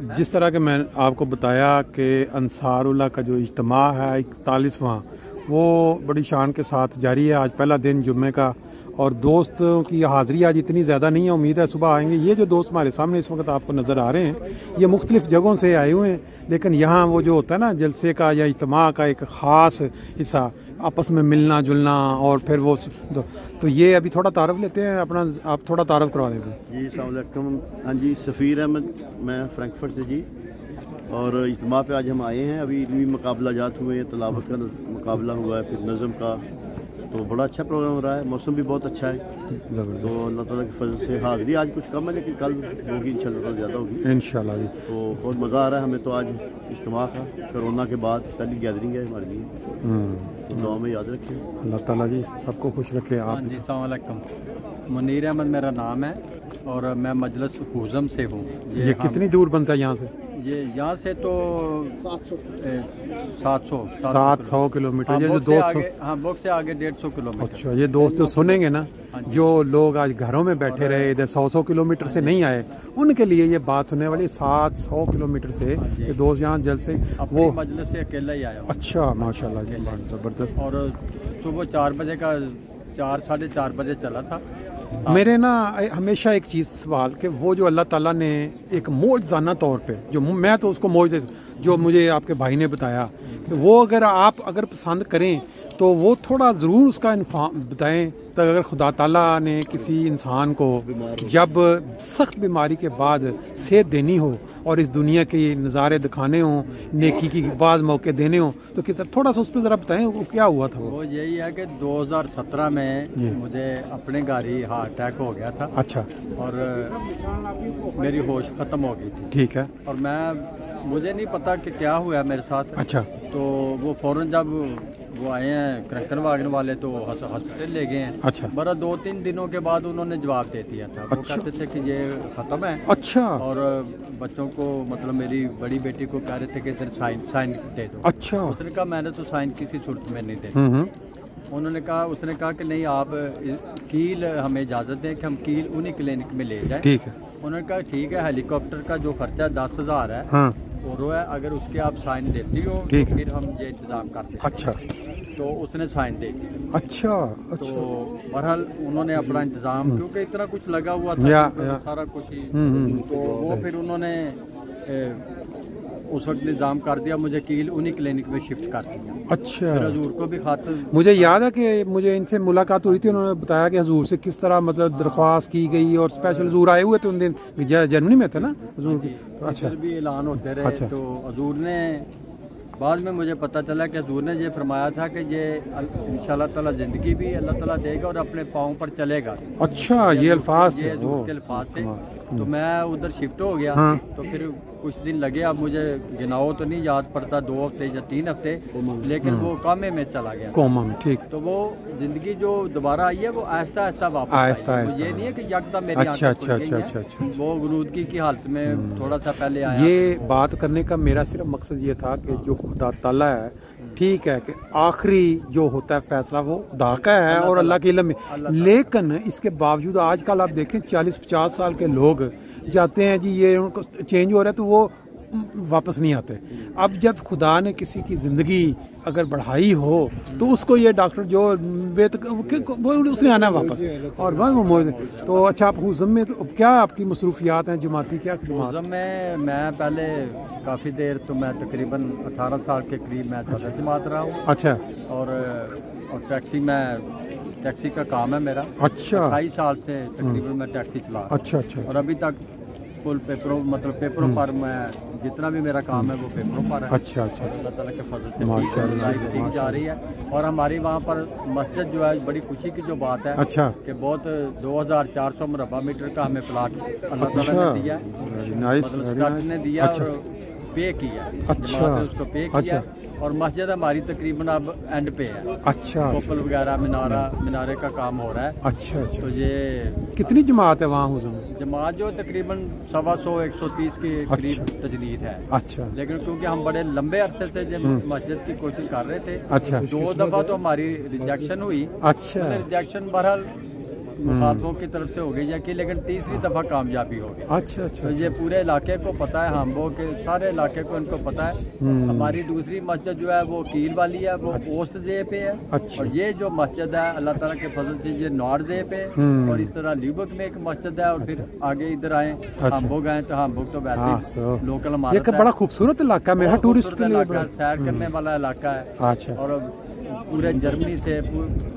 जिस तरह के मैं आपको बताया कि अंसारुल्लाह का जो इज्तिमा है 41वां, वो बड़ी शान के साथ जारी है। आज पहला दिन जुम्मे का, और दोस्तों की हाज़िरी आज इतनी ज़्यादा नहीं है। उम्मीद है सुबह आएंगे। ये जो दोस्त हमारे सामने इस वक्त आपको नज़र आ रहे हैं, ये मुख्तलिफ़ जगहों से आए हुए हैं, लेकिन यहाँ वो जो होता है ना जलसे का या इज्तिमा का एक ख़ास हिस्सा, आपस में मिलना जुलना, और फिर वो तो ये अभी थोड़ा तारफ़ लेते हैं अपना। आप थोड़ा तारफ़ करवा देंगे जी। अस्सलाम वालेकुम। हाँ जी, सफ़ीर अहमद, मैं फ्रैंकफर्ट से जी। और इज्तिमा पे आज हम आए हैं। अभी इल्मी मुकाबला जात हुए हैं, तलावत का मुकाबला हुआ है, फिर नज़म का, तो बड़ा अच्छा प्रोग्राम हो रहा है। मौसम भी बहुत अच्छा है, तो अल्लाह ताला के फजल से हाज़िरी आज कुछ कम है, लेकिन कल होगी इंशाल्लाह, कल ज़्यादा होगी इंशाल्लाह जी। तो बहुत मज़ा आ रहा है हमें तो आज इज्तिमा का। कोरोना के बाद पहली गैदरिंग है हमारे लिए, तो दुआ में याद रखें। अल्लाह ताला जी सबको खुश रखे। आप जी, अस्सलाम वालेकुम। मुनीर अहमद मेरा नाम है और मैं मजलिस हुज़म से हूँ। ये कितनी दूर बनता है यहाँ से? ये यहाँ से तो 700 किलोमीटर। ये जो 200, हाँ, बुक से आगे 150 किलोमीटर। अच्छा, ये दोस्त जो सुनेंगे ना, जो लोग आज घरों में बैठे रहे, इधर 100 किलोमीटर से नहीं आए, उनके लिए ये बात सुनने वाली। 700 किलोमीटर से ये दोस्त यहाँ जल से वो मजलिस से अकेला ही आया। अच्छा, माशाल्लाह जी, ज़बरदस्त। और सुबह 4 बजे का 4 साढ़े 4 बजे चला था। मेरे ना हमेशा एक चीज़ सवाल कि वो जो अल्लाह ताला ने एक मौजज़ाना तौर पे, जो मैं तो उसको मौज, जो मुझे आपके भाई ने बताया कि वो अगर आप पसंद करें तो वो थोड़ा ज़रूर उसका इन्फॉर्म बताएं। तो अगर खुदा ताला ने किसी इंसान को जब सख्त बीमारी के बाद सेहत देनी हो और इस दुनिया के नज़ारे दिखाने हों, नेकी की बाज़ मौके देने हों, तो किस थोड़ा सा उस पर ज़रा बताएं वो क्या हुआ था। वो यही है कि 2017 में मुझे अपने घर ही हार्ट अटैक हो गया था। अच्छा। और मेरी होश ख़त्म हो गई थी। ठीक है। और मुझे नहीं पता कि क्या हुआ मेरे साथ। अच्छा। तो वो फ़ौरन जब वो आए हैं क्रैकर वागन वाले, तो हॉस्पिटल ले गए हैं। अच्छा। बड़ा 2-3 दिनों के बाद उन्होंने जवाब दे दिया था। वो कहते थे कि ये ख़त्म है। अच्छा। और बच्चों को, मतलब मेरी बड़ी बेटी को कह रहे थे कि इधर साइन दे दो। अच्छा। उसने कहा मैंने तो साइन किसी सूरत में नहीं दे। उसने कहा कि नहीं, आप कील हमें इजाज़त दें कि हम कील उन्हीं क्लिनिक में ले जाएं। ठीक है। उन्होंने कहा ठीक है, हेलीकॉप्टर का जो खर्चा 10,000 है, हाँ, और वो है, अगर उसके आप साइन देती हो तो फिर हम ये इंतज़ाम करते हैं। अच्छा। तो उसने साइन दे दी। अच्छा। तो बहरहाल उन्होंने अपना इंतज़ाम, क्योंकि इतना कुछ लगा हुआ था सारा कुछ ही, तो वो फिर उन्होंने उस वक्त इंतजाम कर दिया, मुझे कील उन्हीं क्लिनिक में शिफ्ट कर दिया। अच्छा। फिर हजूर को भी खातिर, मुझे याद है कि मुझे इनसे मुलाकात हुई थी, उन्होंने बताया कि हजूर से किस तरह मतलब दरख्वास्त की गई, और स्पेशल हजूर आए हुए थे उन दिन, जर्मनी में थे ना हजूर की। तो अच्छा, भी ऐलान होते रहे। अच्छा। तो हजूर ने बाद में मुझे पता चला कि हजूर ने ये फरमाया था कि ये इंशाल्लाह ताला ज़िंदगी भी अल्लाह ताला देगा और अपने पाँव पर चलेगा। अच्छा, ये अल्फाज थे, ये अल्फाज थे। तो मैं उधर शिफ्ट हो गया। हाँ। तो फिर कुछ दिन लगे, अब मुझे गिनाओ तो नहीं याद पड़ता, 2 हफ्ते या 3 हफ्ते, लेकिन वो कामे में चला गया, कोमा में। ठीक। तो वो जिंदगी जो दोबारा आई है वो आहिस्ता आहिस्ता वापस आई है। ये नहीं है कि यकदम मेरी आंखें खुल गई हैं। वो गुनूदगी की हालत में थोड़ा सा पहले आया। ये बात करने का मेरा सिर्फ मकसद ये था कि जो खुदा ताला है, ठीक है कि आखिरी जो होता है फैसला वो खुदा का है और अल्लाह के इल्म में, लेकिन इसके बावजूद आजकल आप देखें 40-50 साल के लोग जाते हैं जी, ये उनको चेंज हो रहा है तो वो वापस नहीं आते। अब जब खुदा ने किसी की ज़िंदगी अगर बढ़ाई हो तो उसको ये डॉक्टर जो उसने आना है वापस, और वह तो अच्छा। आप हुज़म में तो क्या आपकी मसरूफियात हैं जमाती, क्या हुज़म में? मैं पहले काफ़ी देर, तो मैं तकरीबन 18 साल के करीब मैं सदर जमात रहा हूँ। अच्छा। और टैक्सी का काम है मेरा। अच्छा। 28 साल से तकरीबन मैं टैक्सी चला रहा हूँ। अच्छा। और अभी तक फुल पेपरों पर मैं, जितना भी मेरा काम है वो पेपरों पर है। अच्छा। अल्लाह ताला के फजल से ठीक जा रही है। और हमारी वहाँ पर मस्जिद जो है, बड़ी खुशी की जो बात है। अच्छा। कि बहुत 2400 मुरबा मीटर का हमें प्लाट अल्लाह ताला ने दिया, मतलब ने दिया और पे किया। अच्छा। उसको पे किया। और मस्जिद हमारी तकरीबन अब एंड पे है। अच्छा। कोपल वगैरह, मीनारे का काम हो रहा है। अच्छा। तो ये कितनी जमात है वहाँ हुज़म? जमात जो तकरीबन 125-130 के करीब तजदीद है। अच्छा। लेकिन क्योंकि हम बड़े लंबे अरसे से जब मस्जिद की कोशिश कर रहे थे। अच्छा। 2 दफ़ा तो हमारी रिजेक्शन हुई। अच्छा। रिजेक्शन बहरहाल मुखालफों की तरफ से हो गई कि, लेकिन तीसरी दफ़ा कामयाबी हो गई। अच्छा अच्छा। तो ये पूरे इलाके को पता है, हाम्बो के सारे इलाके को इनको पता है। हमारी दूसरी मस्जिद जो है वो कील वाली है, वो पोस्ट जे पे है। अच्छा। और ये जो मस्जिद है अल्लाह ताला के फजल से ये नॉर्थ जे पे है। और इस तरह ल्यूबक में एक मस्जिद है। और फिर आगे इधर आए हाम्बो गए तो हाम्बो तो वैसे लोकल हमारा ये बड़ा खूबसूरत इलाका है, टूरिस्ट के लिए सैर करने वाला इलाका है। अच्छा। और पूरे जर्मनी से,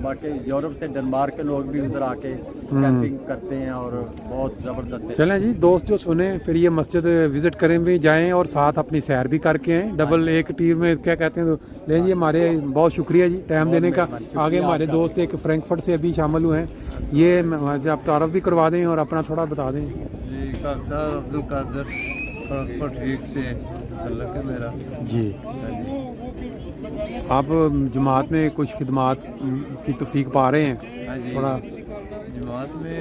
बाकी यूरोप से, डेनमार्क के लोग भी उधर आके कैंपिंग करते हैं और बहुत ज़बरदस्त है। चलें जी, दोस्त जो सुने फिर ये मस्जिद विजिट करें भी, जाएं और साथ अपनी सैर भी करके आएँ। डबल एक टीम में क्या कहते हैं। तो ले जी, हमारे बहुत शुक्रिया जी टाइम देने का। आगे हमारे दोस्त एक फ्रैंकफर्ट से अभी शामिल हुए हैं, ये आप तारफ़ भी करवा दें और अपना थोड़ा बता दें। जी अब्दुल कादर फ्रैंकफर्ट एक से तल्लुक़ है मेरा जी। आप जमात में कुछ खिदमात की तौफीक पा रहे हैं? हाँ जी, थोड़ा जमात में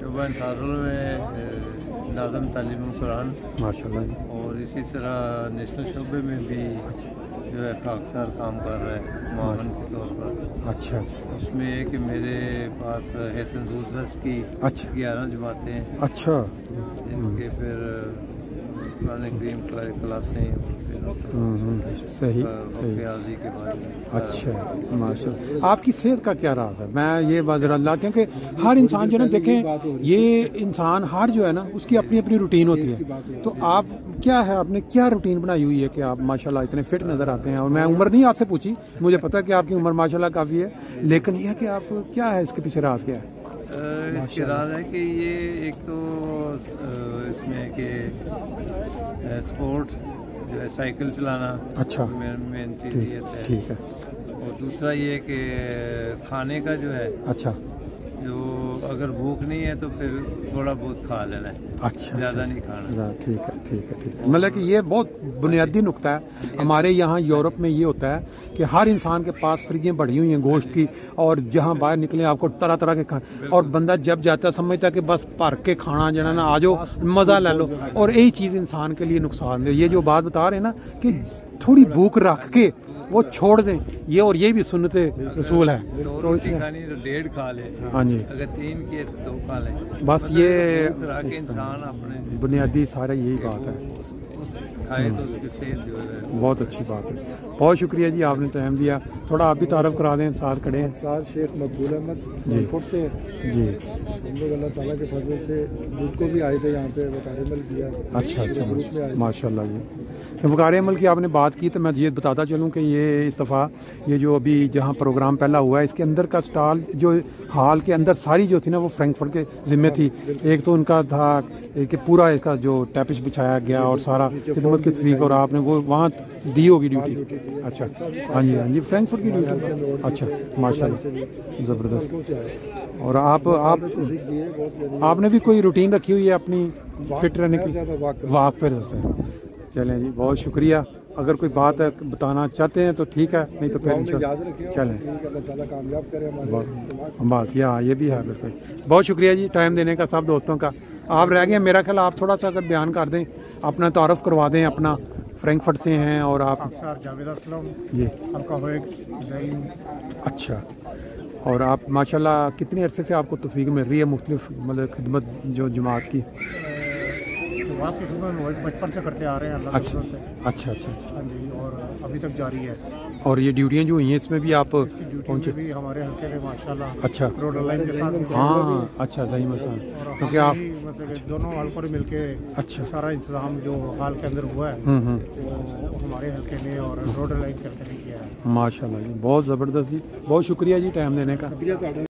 शोबा इंसारुल में नाज़म तालीम कुरान माशाल्लाह जी। और इसी तरह नेशनल शोबे में भी जो है खाकसार काम कर रहा है मामन के तौर पर। अच्छा अच्छा। उसमें है कि मेरे पास हैसन दूसरस की 11 जमातें हैं। अच्छा। जिनके फिर कुरान करीम क्लासें सही सही के बाद। अच्छा माशाल्लाह। आपकी सेहत का क्या राज है? मैं ये बात जरा अल्लाह, क्योंकि हर इंसान जो है ना, देखें ये इंसान हर जो है ना उसकी अपनी अपनी रूटीन होती है। तो आप क्या है, आपने क्या रूटीन बनाई हुई है कि आप माशाल्लाह इतने फिट नज़र आते हैं? और मैं उम्र नहीं आपसे पूछी, मुझे पता है कि आपकी उम्र माशाल्लाह काफ़ी है, लेकिन यह कि आप क्या है, इसके पीछे राज क्या है? इसके राज है कि ये एक तो इसमें कि स्पोर्ट जो है साइकिल चलाना। अच्छा। मेन चीज़ ये है। ठीक है। और दूसरा ये कि खाने का जो है, अच्छा, जो अगर भूख नहीं है तो फिर थोड़ा बहुत खा लेना है। अच्छा। ज़्यादा नहीं खाना। ठीक है ठीक है ठीक है। मतलब कि ये बहुत बुनियादी नुक्ता है। हमारे यहाँ यूरोप में ये होता है कि हर इंसान के पास फ्रिजें बढ़ी हुई हैं गोश्त की, और जहाँ बाहर निकले आपको तरह तरह के खाने, और बंदा जब जाता है समझता है कि बस भर के खाना जो है ना, आ जाओ मज़ा ले लो, और यही चीज़ इंसान के लिए नुकसान है। ये जो बात बता रहे हैं ना कि थोड़ी भूख रख के वो छोड़ दें, ये और ये भी सुन्नते रसूल है। तो इसमें खानी तो 1.5 खा ले। हाँ जी। अगर 3 किए तो 2 खा ले। बस ये इंसान अपने बुनियादी सारा यही बात है। खाए तो उसकी सेहत जो है बहुत अच्छी बात है। बहुत शुक्रिया जी, आपने टाइम दिया। थोड़ा आप भी तारफ़ करा दें, साथ खड़े हैं। साथ शेख मकबूल अहमद फ्रैंकफर्ट से जी। हम लोग अल्लाह ताला के फजल से दूध को भी आए थे यहाँ पे, वकार अमल किया। अच्छा अच्छा माशाल्लाह जी। तो वकार अमल की आपने बात की, तो मैं ये बताता चलूँ कि ये इस दफ़ा ये जो अभी जहाँ प्रोग्राम पहला हुआ है, इसके अंदर का स्टॉल जो हॉल के अंदर सारी जो थी ना, वो फ्रैंकफर्ट के ज़िम्मे थी। एक तो उनका था कि पूरा इसका जो टैपिश बिछाया गया और सारा खिदमत की तौफीक, और आपने वो वहाँ दी होगी ड्यूटी। अच्छा। हाँ जी हाँ जी, फ्रैंकफर्ट की ड्यूटी। अच्छा माशाल्लाह, ज़बरदस्त। और आपने भी कोई रूटीन रखी हुई है अपनी फिट रहने की? वाक पे रहते हैं। चलें जी, बहुत शुक्रिया। अगर कोई बात बताना चाहते हैं तो ठीक है, नहीं तो फिर चलें। बस ये भी है बिल्कुल। बहुत शुक्रिया जी टाइम देने का सब दोस्तों का। आप रह गए, मेरा ख्याल आप थोड़ा सा अगर बयान कर दें, अपना तारफ़ करवा दें अपना। फ्रैंकफर्ट से हैं और आप? ये अच्छा। और आप माशाल्लाह कितने अरसे से आपको तौफीक मिल रही है मुख्तलिफ मतलब खिदमत जो जमात की? बचपन से करते आ रहे हैं अल्लाह के फजल से। अच्छा अच्छा। हाँ जी, और अभी तक जारी है। और ये ड्यूटियाँ जो हुई हैं इसमें भी आप पहुँचे? भी हमारे हल्के में माशाल्लाह। अच्छा। रोड लाइन के साथ। हाँ अच्छा, सही मसान, क्योंकि आप मतलब दोनों हल्कों में मिलके अच्छा सारा इंतजाम जो हाल के अंदर हुआ है वो हमारे हल्के में और रोड लाइन के हल्के में किया है। माशाल्लाह जी, बहुत ज़बरदस्त जी। बहुत शुक्रिया जी टाइम देने का।